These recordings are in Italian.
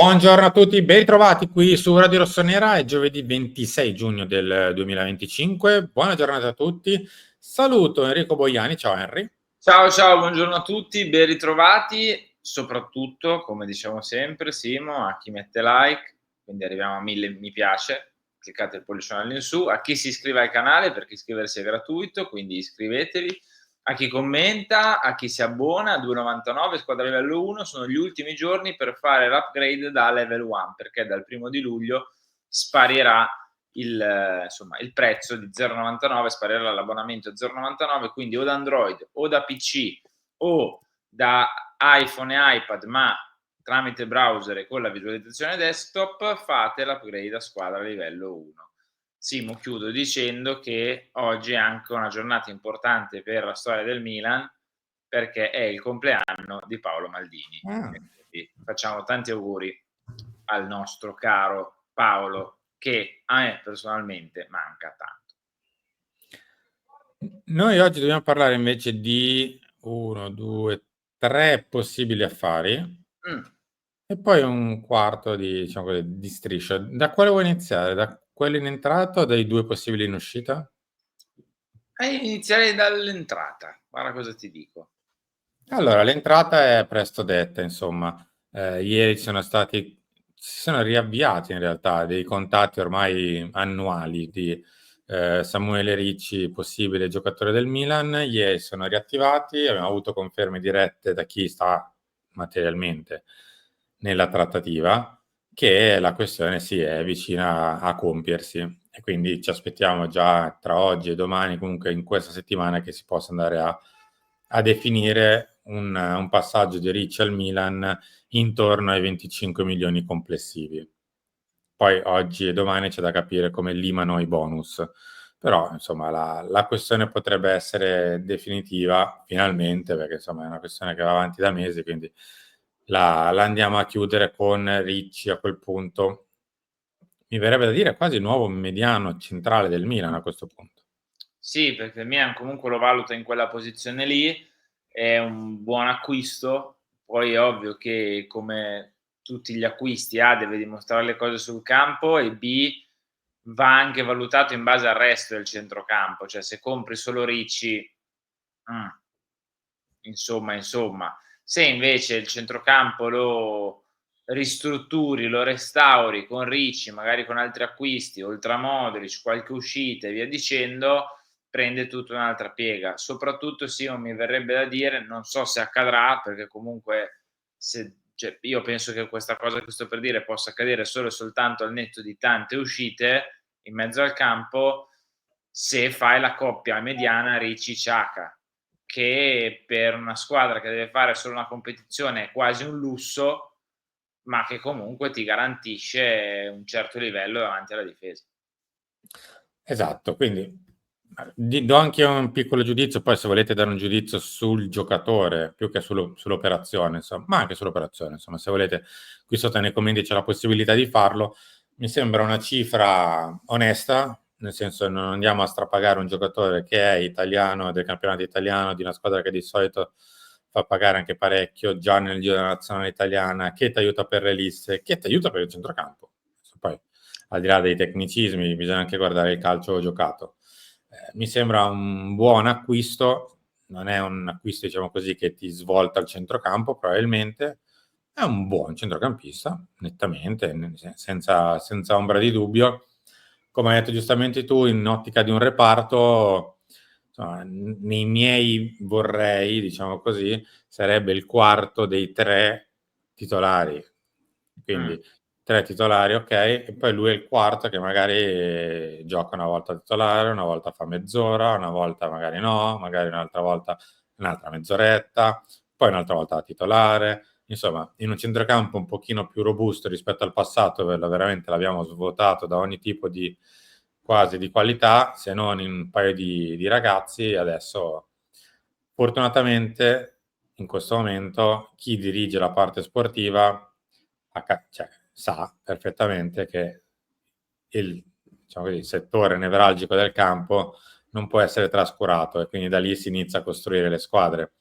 Buongiorno a tutti, ben ritrovati qui su Radio Rossonera, è giovedì 26 giugno del 2025. Buona giornata a tutti. Saluto Enrico Boiani, ciao Henry. Ciao, ciao, buongiorno a tutti, ben ritrovati, soprattutto, come diciamo sempre, Simo, a chi mette like, quindi arriviamo a 1000 mi piace, cliccate il pollicione all'insù, a chi si iscrive al canale, perché iscriversi è gratuito, quindi iscrivetevi, a chi commenta, a chi si abbona, 2,99, squadra livello 1, sono gli ultimi giorni per fare l'upgrade da level 1, perché dal 1 di luglio sparirà il prezzo di 0,99, sparirà l'abbonamento a 0,99, quindi o da Android o da PC o da iPhone e iPad, ma tramite browser e con la visualizzazione desktop fate l'upgrade a squadra livello 1. Simo, chiudo dicendo che oggi è anche una giornata importante per la storia del Milan, perché è il compleanno di Paolo Maldini. Quindi facciamo tanti auguri al nostro caro Paolo, che a me personalmente manca tanto. Noi oggi dobbiamo parlare invece di 1, 2, 3 possibili affari e poi un quarto di, diciamo così, di striscia. Da quale vuoi iniziare? Da quello in entrata o dai 2 possibili in uscita? Inizierei dall'entrata, guarda cosa ti dico. Allora, l'entrata è presto detta, insomma. Ieri si sono riavviati in realtà dei contatti ormai annuali di Samuele Ricci, possibile giocatore del Milan. Ieri sono riattivati, abbiamo avuto conferme dirette da chi sta materialmente nella trattativa, che la questione si è vicina a compiersi e quindi ci aspettiamo già tra oggi e domani, comunque in questa settimana, che si possa andare a definire un passaggio di Ricci al Milan intorno ai 25 milioni complessivi. Poi oggi e domani c'è da capire come limano i bonus, però insomma la questione potrebbe essere definitiva finalmente, perché insomma è una questione che va avanti da mesi, quindi la andiamo a chiudere con Ricci a quel punto. Mi verrebbe da dire quasi nuovo mediano centrale del Milan a questo punto. Sì, perché il Milan comunque lo valuta in quella posizione lì, è un buon acquisto, poi è ovvio che come tutti gli acquisti A deve dimostrare le cose sul campo e B va anche valutato in base al resto del centrocampo, cioè se compri solo Ricci, insomma. Se invece il centrocampo lo ristrutturi, lo restauri con Ricci, magari con altri acquisti, oltre a Modric, qualche uscita e via dicendo, prende tutta un'altra piega. Soprattutto sì, mi verrebbe da dire, non so se accadrà, perché comunque cioè, io penso che questa cosa che sto per dire possa accadere solo e soltanto al netto di tante uscite in mezzo al campo, se fai la coppia mediana Ricci-Xhaka, che per una squadra che deve fare solo una competizione è quasi un lusso, ma che comunque ti garantisce un certo livello davanti alla difesa. Esatto, quindi do anche un piccolo giudizio, poi se volete dare un giudizio sul giocatore più che sull'operazione, insomma, ma anche sull'operazione, insomma, se volete, qui sotto nei commenti c'è la possibilità di farlo. Mi sembra una cifra onesta, nel senso non andiamo a strapagare un giocatore che è italiano, del campionato italiano, di una squadra che di solito fa pagare anche parecchio, già nel giro della nazionale italiana, che ti aiuta per le liste, che ti aiuta per il centrocampo. Poi, al di là dei tecnicismi, bisogna anche guardare il calcio giocato. Mi sembra un buon acquisto, non è un acquisto, diciamo così, che ti svolta il centrocampo, probabilmente è un buon centrocampista, nettamente, senza ombra di dubbio. Come hai detto giustamente tu, in ottica di un reparto, insomma, nei miei vorrei, diciamo così, sarebbe il quarto dei 3 titolari. Quindi 3 titolari, ok, e poi lui è il quarto che magari gioca una volta titolare, una volta fa mezz'ora, una volta magari no, magari un'altra volta un'altra mezz'oretta, poi un'altra volta titolare. Insomma, in un centrocampo un pochino più robusto rispetto al passato, dove veramente l'abbiamo svuotato da ogni tipo di quasi di qualità, se non in un paio di ragazzi, adesso fortunatamente in questo momento chi dirige la parte sportiva cioè, sa perfettamente che il, diciamo così, il settore nevralgico del campo non può essere trascurato e quindi da lì si inizia a costruire le squadre.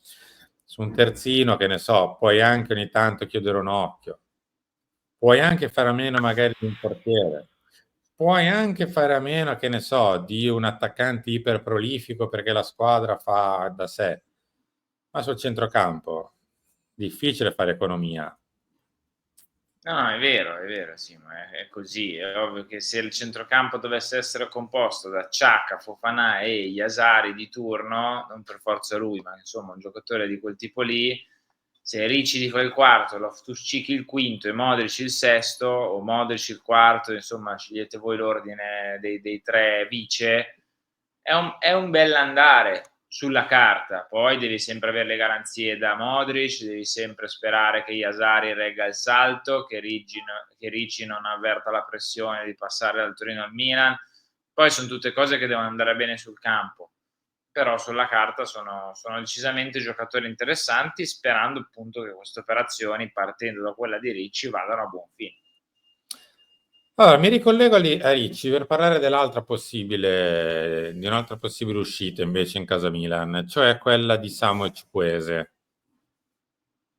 Su un terzino, che ne so, puoi anche ogni tanto chiudere un occhio, puoi anche fare a meno magari di un portiere, puoi anche fare a meno, che ne so, di un attaccante iperprolifico perché la squadra fa da sé, ma sul centrocampo difficile fare economia. No, è vero, sì, ma è così. È ovvio che se il centrocampo dovesse essere composto da Xhaka, Fofana e Iasari di turno, non per forza lui, ma insomma un giocatore di quel tipo lì, se Ricci ti fa il quarto, Loftus-Cheek il quinto e Modric il sesto, o Modric il quarto, insomma scegliete voi l'ordine dei tre vice, è un bell'andare sulla carta, poi devi sempre avere le garanzie da Modric, devi sempre sperare che Iasari regga il salto, che Ricci non avverta la pressione di passare dal Torino al Milan, poi sono tutte cose che devono andare bene sul campo, però sulla carta sono decisamente giocatori interessanti, sperando appunto che queste operazioni, partendo da quella di Ricci, vadano a buon fine. Allora, mi ricollego a Ricci per parlare di un'altra possibile uscita invece in casa Milan, cioè quella di Samuel Chukwueze.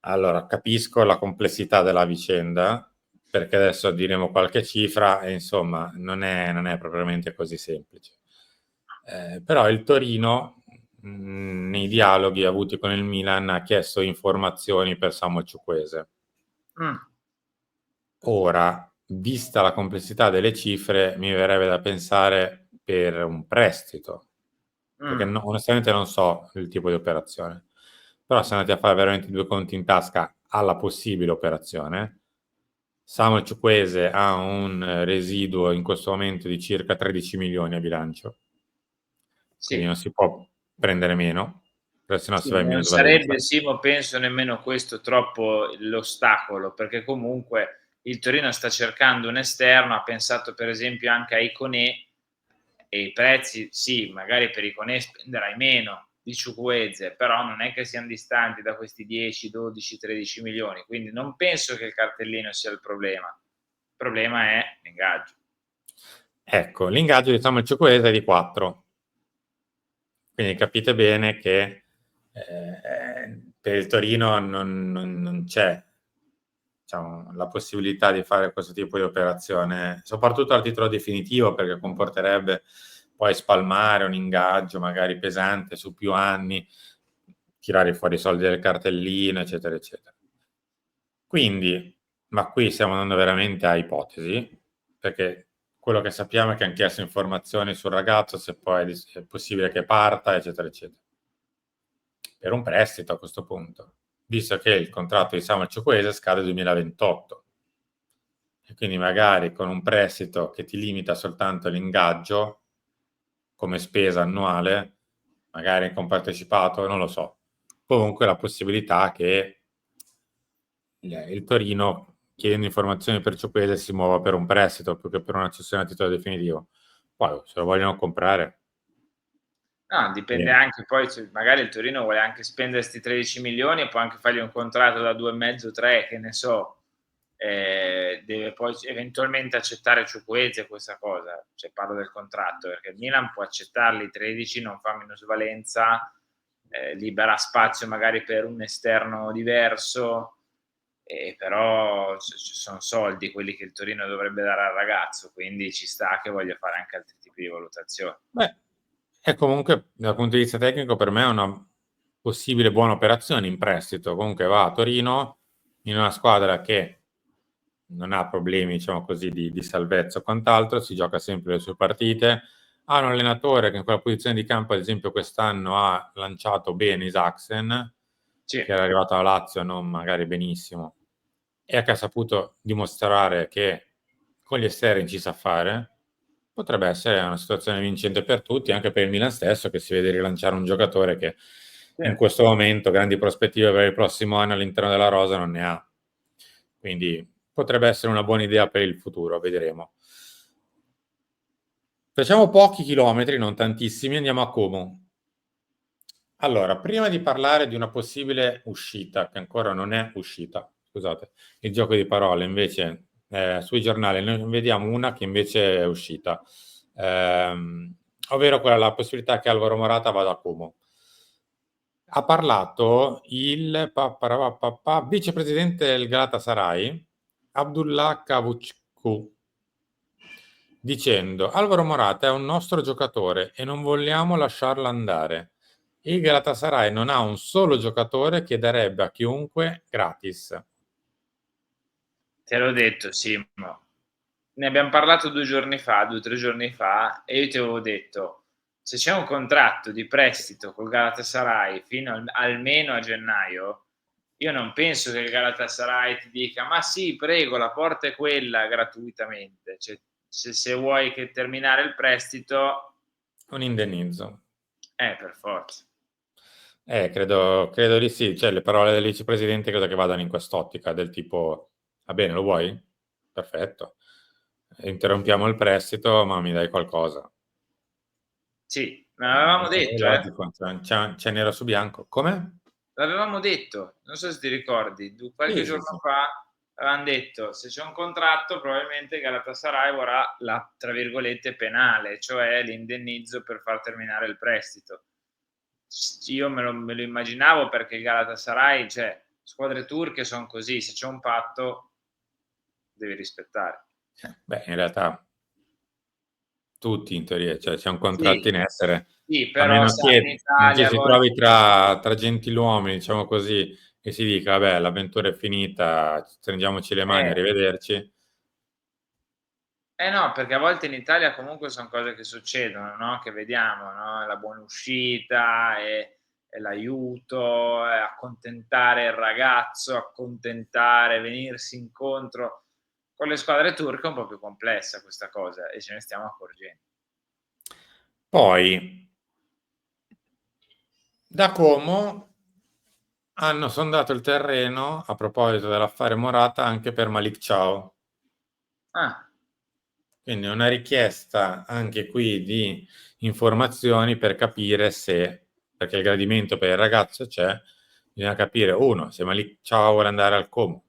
Allora, capisco la complessità della vicenda, perché adesso diremo qualche cifra e insomma non è propriamente così semplice. Però il Torino, nei dialoghi avuti con il Milan, ha chiesto informazioni per Samuel Chukwueze. Mm. Ora, vista la complessità delle cifre, mi verrebbe da pensare per un prestito, perché Mm. onestamente non so il tipo di operazione. Però se andate a fare veramente due conti in tasca alla possibile operazione, Samuel Chukwueze ha un residuo in questo momento di circa 13 milioni a bilancio, quindi Sì. non si può prendere meno, perché sennò si Sì, va in non sarebbe, minusvalenza. Simo, penso nemmeno questo troppo l'ostacolo, perché comunque il Torino sta cercando un esterno, ha pensato per esempio anche a Iconé e i prezzi, sì, magari per Iconé spenderai meno di Chukwueze, però non è che siano distanti da questi 10, 12, 13 milioni, quindi non penso che il cartellino sia il problema. Il problema è l'ingaggio. Ecco, l'ingaggio di Samuel Chukwueze è di 4. Quindi capite bene che per il Torino non c'è, diciamo, la possibilità di fare questo tipo di operazione, soprattutto a titolo definitivo, perché comporterebbe poi spalmare un ingaggio magari pesante su più anni, tirare fuori i soldi del cartellino, eccetera, eccetera. Quindi, ma qui stiamo andando veramente a ipotesi, perché quello che sappiamo è che hanno chiesto informazioni sul ragazzo, se poi è possibile che parta, eccetera, eccetera. Per un prestito a questo punto, visto che il contratto di Samuel Chukwueze scade 2028. E quindi magari con un prestito che ti limita soltanto l'ingaggio come spesa annuale, magari in compartecipato, non lo so. Comunque la possibilità che il Torino, chiedendo informazioni per Ciuppese, si muova per un prestito più che per una cessione a titolo definitivo. Poi, se lo vogliono comprare, No, dipende bene. anche poi, se magari il Torino vuole anche spendere 'sti 13 milioni e può anche fargli un contratto da 2,5, 3, che ne so. Deve poi eventualmente accettare Chukwueze questa cosa, cioè parlo del contratto, perché il Milan può accettarli 13, non fa minusvalenza, libera spazio magari per un esterno diverso, però ci son soldi quelli che il Torino dovrebbe dare al ragazzo, quindi ci sta che voglia fare anche altri tipi di valutazioni. Beh, è comunque, dal punto di vista tecnico, per me è una possibile buona operazione in prestito. Comunque va a Torino in una squadra che non ha problemi, diciamo così, di salvezza o quant'altro, si gioca sempre le sue partite. Ha un allenatore che in quella posizione di campo, ad esempio, quest'anno ha lanciato bene Isaksen, Sì. che era arrivato alla Lazio non magari benissimo, e che ha saputo dimostrare che con gli esterni ci sa fare. Potrebbe essere una situazione vincente per tutti, anche per il Milan stesso, che si vede rilanciare un giocatore che Sì. in questo momento grandi prospettive per il prossimo anno all'interno della rosa non ne ha. Quindi potrebbe essere una buona idea per il futuro, vedremo. Facciamo pochi chilometri, non tantissimi, andiamo a Como. Allora, prima di parlare di una possibile uscita, che ancora non è uscita, scusate, il gioco di parole, invece sui giornali noi vediamo una che invece è uscita, ovvero quella la possibilità che Alvaro Morata vada a Como. Ha parlato il vicepresidente del Galatasaray, Abdullah Kavuchku, dicendo: Alvaro Morata è un nostro giocatore e non vogliamo lasciarlo andare. Il Galatasaray non ha un solo giocatore che darebbe a chiunque gratis. Te l'ho detto, Simo. Ne abbiamo parlato 2 o 3 giorni fa, e io ti avevo detto, se c'è un contratto di prestito col Galatasaray fino almeno a gennaio, io non penso che il Galatasaray ti dica, ma sì, prego, la porta è quella gratuitamente. Cioè, se vuoi che terminare il prestito, Un indennizzo. per forza. Credo di sì. Cioè, le parole del vicepresidente credo che vadano in quest'ottica, del tipo, va bene, lo vuoi? Perfetto. Interrompiamo il prestito, ma mi dai qualcosa. Sì, me l'avevamo È detto, logico, cioè, c'è nero su bianco. Come? l'avevamo detto, non so se ti ricordi, qualche Sì, sì, giorno sì. fa avevamo detto, se c'è un contratto probabilmente Galatasaray vorrà la, tra virgolette, penale, cioè l'indennizzo per far terminare il prestito. Io me lo immaginavo, perché il Galatasaray, cioè, squadre turche sono così, se c'è un patto devi rispettare. Beh, in realtà tutti in teoria, cioè c'è un contratto Sì, in essere, sì, a però meno sai, in che non ci Italia a si volte... trovi tra gentiluomini, diciamo così, e si dica, vabbè, l'avventura è finita, stringiamoci le mani, Eh, arrivederci. Eh no, perché a volte in Italia comunque son cose che succedono, no, che vediamo, no, la buona uscita e l'aiuto, accontentare il ragazzo, accontentare, venirsi incontro. Con le squadre turche è un po' più complessa questa cosa, e ce ne stiamo accorgendo. Poi, da Como hanno sondato il terreno, a proposito dell'affare Morata, anche per Malik Ciao. Ah, Quindi una richiesta anche qui di informazioni per capire se, perché il gradimento per il ragazzo c'è, bisogna capire, uno, se Malik Ciao vuole andare al Como,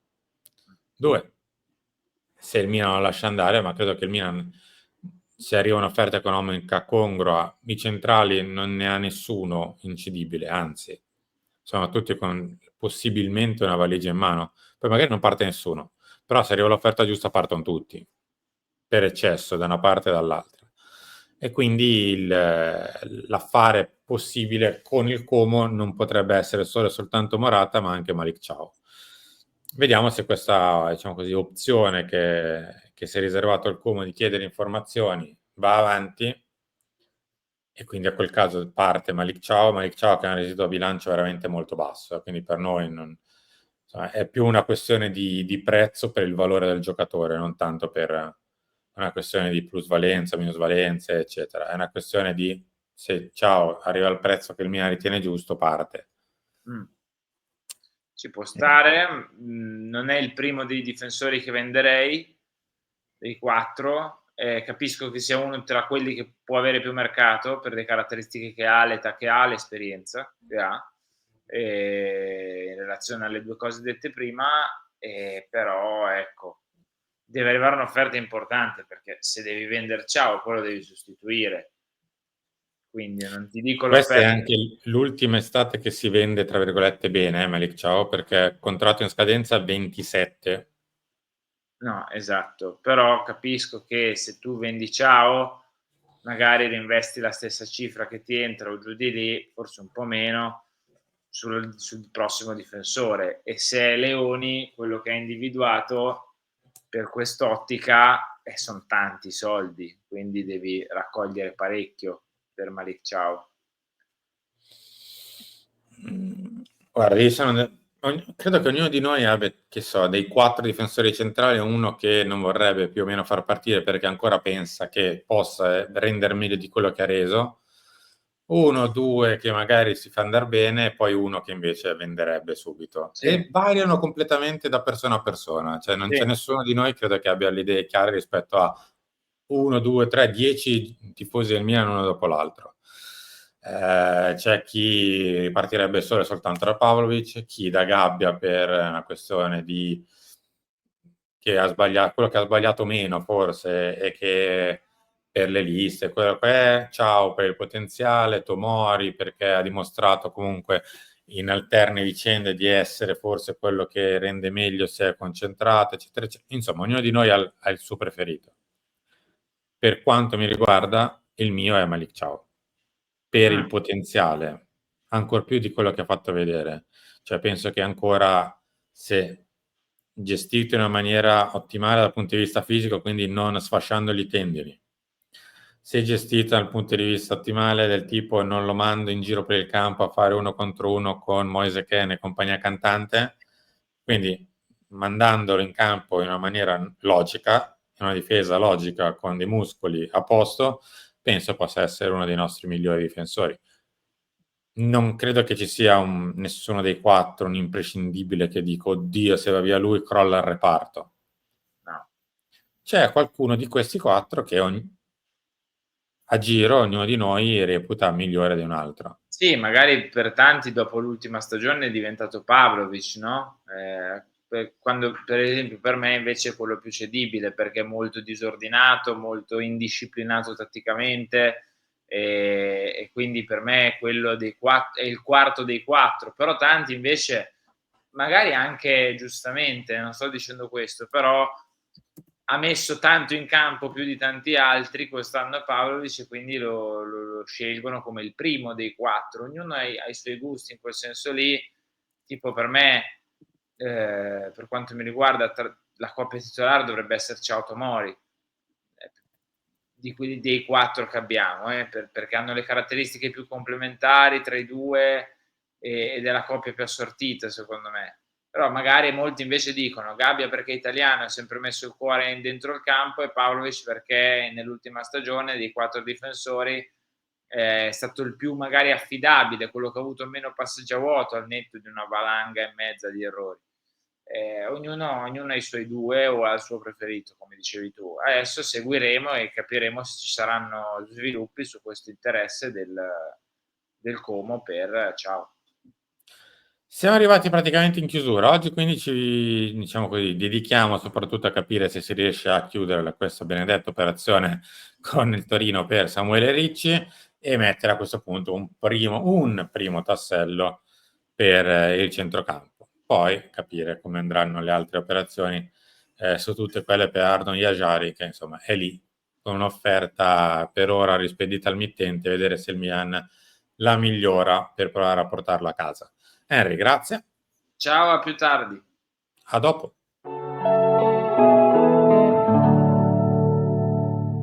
due, se il Milan lo lascia andare, ma credo che il Milan, se arriva un'offerta economica congrua, i centrali non ne ha nessuno incidibile, anzi, sono tutti con possibilmente una valigia in mano, poi magari non parte nessuno, però se arriva l'offerta giusta partono tutti, per eccesso da una parte e dall'altra. E quindi l'affare possibile con il Como non potrebbe essere solo e soltanto Morata, ma anche Malik Ciao. Vediamo se questa, diciamo così, opzione che si è riservato al Como di chiedere informazioni va avanti, e quindi a quel caso parte Malik Ciao che ha un residuo a bilancio veramente molto basso, quindi per noi insomma, è più una questione di prezzo per il valore del giocatore, non tanto per una questione di plusvalenza, minusvalenza, eccetera. È una questione di se Ciao arriva al prezzo che il Milan ritiene giusto, parte. mh. Ci può stare, non è il primo dei difensori che venderei, dei 4, capisco che sia uno tra quelli che può avere più mercato per le caratteristiche che ha, l'età che ha, l'esperienza che ha, in relazione alle 2 cose dette prima, però ecco, deve arrivare un'offerta importante, perché se devi vender Ciao poi lo devi sostituire. Quindi non ti dico Questa è l'offerta. anche l'ultima estate che si vende, tra virgolette, bene, Malik Ciao, perché contratto in scadenza 27. No, esatto, però capisco che se tu vendi Ciao, magari reinvesti la stessa cifra che ti entra o giù di lì, forse un po' meno, sul prossimo difensore. E se è Leoni quello che ha individuato per quest'ottica, son tanti soldi, quindi devi raccogliere parecchio per Malik Ciao. Guarda, credo che ognuno di noi abbia, che so, dei 4 difensori centrali, uno che non vorrebbe più o meno far partire perché ancora pensa che possa rendere meglio di quello che ha reso, uno o due che magari si fa andare bene, e poi uno che invece venderebbe subito. Sì, E variano completamente da persona a persona, cioè non c'è sì. nessuno di noi, credo, che abbia le idee chiare rispetto a 1, 2, 3, 10 tifosi del Milan uno dopo l'altro. C'è chi partirebbe solo e soltanto da Pavlovic, chi da Gabbia per una questione di che ha sbagliato, quello che ha sbagliato meno forse, e che per le liste, quello che è, Ciao per il potenziale, Tomori perché ha dimostrato comunque in alterne vicende di essere forse quello che rende meglio se è concentrato, eccetera, eccetera. Insomma, ognuno di noi ha il suo preferito. Per quanto mi riguarda, il mio è Malik Chow, per il potenziale, ancor più di quello che ha fatto vedere. Cioè, penso che ancora, se gestito in una maniera ottimale dal punto di vista fisico, quindi non sfasciandogli i tendini, se gestito dal punto di vista ottimale del tipo non lo mando in giro per il campo a fare 1 contro 1 con Moise Kean e compagnia cantante, quindi mandandolo in campo in una maniera logica, in una difesa logica con dei muscoli a posto, penso possa essere uno dei nostri migliori difensori. Non credo che ci sia nessuno dei 4, un imprescindibile che dico, oddio, se va via lui crolla il reparto. No. C'è qualcuno di questi 4 che a giro ognuno di noi reputa migliore di un altro. Sì, magari per tanti dopo l'ultima stagione è diventato Pavlovic, no, quando per esempio per me invece è quello più cedibile, perché è molto disordinato, molto indisciplinato tatticamente, e quindi per me è quello è il quarto dei 4, però tanti invece, magari anche giustamente, non sto dicendo questo, però ha messo tanto in campo più di tanti altri quest'anno Pavlovic, e quindi lo scelgono come il primo dei 4. Ognuno ha i suoi gusti in quel senso lì. Tipo per me, per quanto mi riguarda, la coppia titolare dovrebbe essere Ciao Tomori, di quelli dei 4 che abbiamo, perché hanno le caratteristiche più complementari tra i due, ed è la coppia più assortita secondo me. Però magari molti invece dicono Gabbia perché è italiano, ha sempre messo il cuore dentro il campo, e Pavlovic perché nell'ultima stagione dei 4 difensori è stato il più magari affidabile, quello che ha avuto meno passaggi a vuoto, al netto di una valanga e mezza di errori. Ognuno ha i suoi 2 o ha il suo preferito, come dicevi tu. Adesso seguiremo e capiremo se ci saranno sviluppi su questo interesse del Como per Ciao. Siamo arrivati praticamente in chiusura. Oggi quindi ci, diciamo così, dedichiamo soprattutto a capire se si riesce a chiudere questa benedetta operazione con il Torino per Samuele Ricci e mettere a questo punto un primo tassello per il centrocampo. Poi capire come andranno le altre operazioni su tutte quelle per Ardon Iajari, che insomma è lì con un'offerta per ora rispedita al mittente, vedere se il Milan la migliora per provare a portarlo a casa. Henry, grazie. Ciao, a più tardi. A dopo.